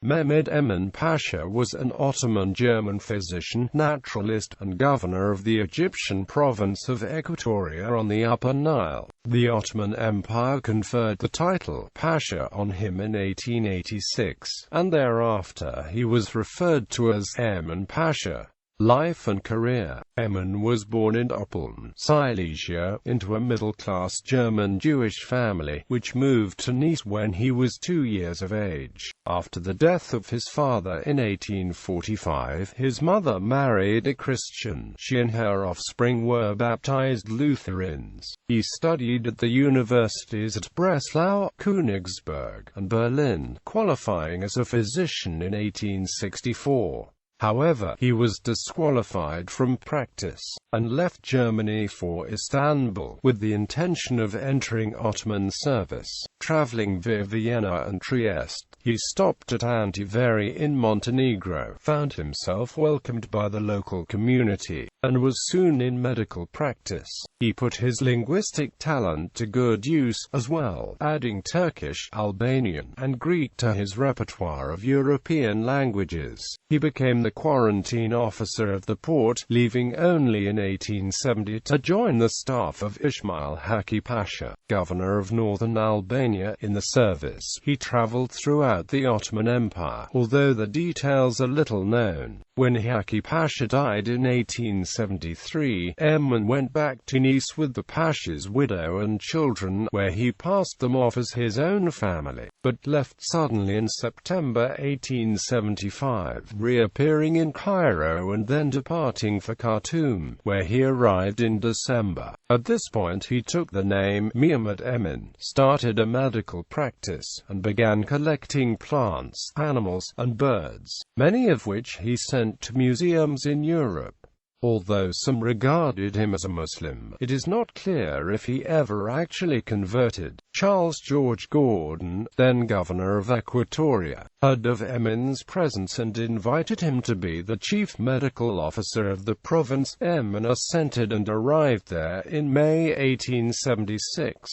Mehmed Emin Pasha was an Ottoman-German physician, naturalist, and governor of the Egyptian province of Equatoria on the Upper Nile. The Ottoman Empire conferred the title Pasha on him in 1886, and thereafter he was referred to as Emin Pasha. Life and career. Emin was born in Oppeln, Silesia, into a middle-class German Jewish family, which moved to Nice when he was 2 years of age. After the death of his father in 1845, his mother married a Christian. She and her offspring were baptized Lutherans. He studied at the universities at Breslau, Königsberg, and Berlin, qualifying as a physician in 1864. However, he was disqualified from practice, and left Germany for Istanbul, with the intention of entering Ottoman service. Traveling via Vienna and Trieste, he stopped at Antiveri in Montenegro, found himself welcomed by the local community, and was soon in medical practice. He put his linguistic talent to good use, as well, adding Turkish, Albanian, and Greek to his repertoire of European languages. He became the quarantine officer of the port, leaving only in 1870 to join the staff of Ismail Haqqi Pasha, governor of northern Albania. In the service, he traveled throughout the Ottoman Empire, although the details are little known. When Haqqi Pasha died in 1873, Emin went back to Nice with the Pasha's widow and children, where he passed them off as his own family, but left suddenly in September 1875, reappearing in Cairo and then departing for Khartoum, where he arrived in December. At this point he took the name Mehmed Emin, started a medical practice, and began collecting plants, animals, and birds, many of which he sent to museums in Europe. Although some regarded him as a Muslim, it is not clear if he ever actually converted. Charles George Gordon, then governor of Equatoria, heard of Emin's presence and invited him to be the chief medical officer of the province. Emin assented and arrived there in May 1876.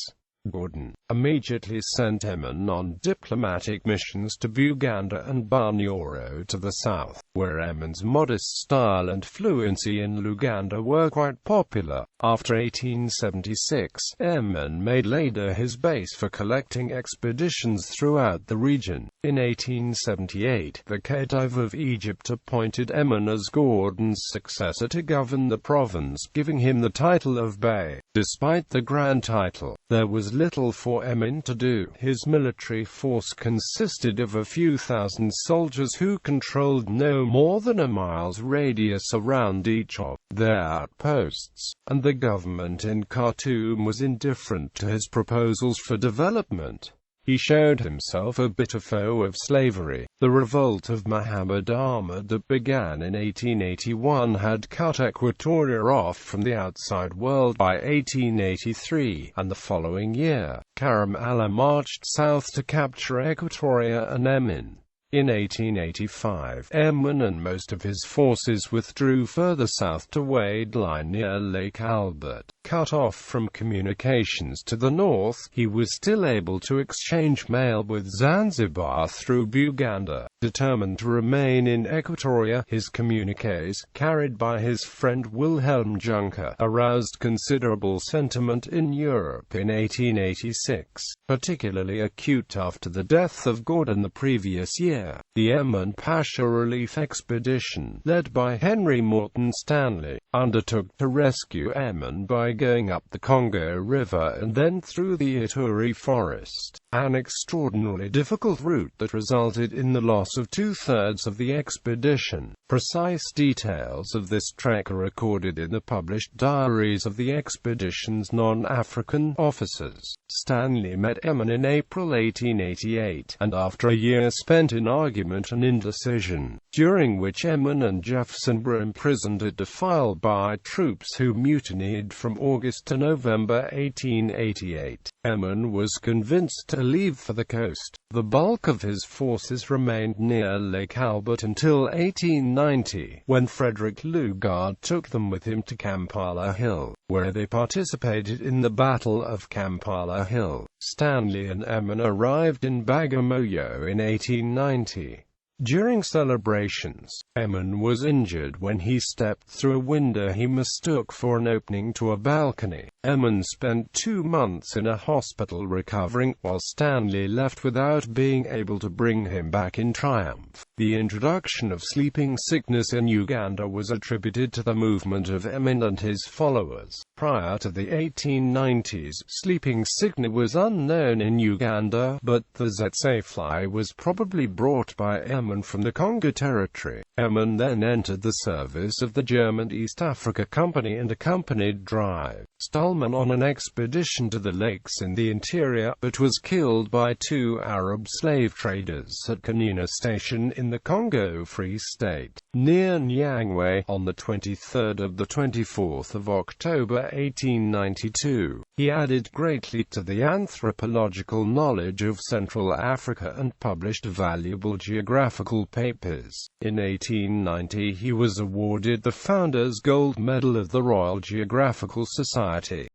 Gordon immediately sent Emin on diplomatic missions to Buganda and Bunyoro to the south, where Emin's modest style and fluency in Luganda were quite popular. After 1876, Emin made Lada his base for collecting expeditions throughout the region. In 1878, the Khedive of Egypt appointed Emin as Gordon's successor to govern the province, giving him the title of Bey. Despite the grand title, there was little for Emin to do. His military force consisted of a few thousand soldiers who controlled no more than a mile's radius around each of their outposts, and the government in Khartoum was indifferent to his proposals for development. He showed himself a bitter foe of slavery. The revolt of Muhammad Ahmad that began in 1881 had cut Equatoria off from the outside world by 1883, and the following year, Karam Allah marched south to capture Equatoria and Emin. In 1885, Emin and most of his forces withdrew further south to Wade Line near Lake Albert. Cut off from communications to the north, he was still able to exchange mail with Zanzibar through Buganda. Determined to remain in Equatoria, his communiques, carried by his friend Wilhelm Juncker, aroused considerable sentiment in Europe in 1886, particularly acute after the death of Gordon the previous year. The Emin Pasha relief expedition, led by Henry Morton Stanley, undertook to rescue Emin by going up the Congo River and then through the Ituri forest, an extraordinarily difficult route that resulted in the loss of 2/3 of the expedition. Precise details of this trek are recorded in the published diaries of the expedition's non-African officers. Stanley met Emin in April 1888, and after a year spent in argument and indecision, during which Emin and Jefferson were imprisoned at Defile by troops who mutinied from August to November 1888, Emin was convinced to leave for the coast. The bulk of his forces remained near Lake Albert until 1890, when Frederick Lugard took them with him to Kampala Hill, where they participated in the Battle of Kampala Hill. Stanley and Emin arrived in Bagamoyo in 1890. During celebrations, Emin was injured when he stepped through a window he mistook for an opening to a balcony. Emin spent 2 months in a hospital recovering, while Stanley left without being able to bring him back in triumph. The introduction of sleeping sickness in Uganda was attributed to the movement of Emin and his followers. Prior to the 1890s, sleeping sickness was unknown in Uganda, but the tsetse fly was probably brought by Emin from the Congo territory. Emin then entered the service of the German East Africa Company and accompanied Drive Stallman on an expedition to the lakes in the interior, but was killed by 2 Arab slave traders at Kanina Station in the Congo Free State, near Nyangwe, on the 23rd of the 24th of October 1892. He added greatly to the anthropological knowledge of Central Africa and published valuable geographical papers. In 1890 he was awarded the Founders Gold Medal of the Royal Geographical Society.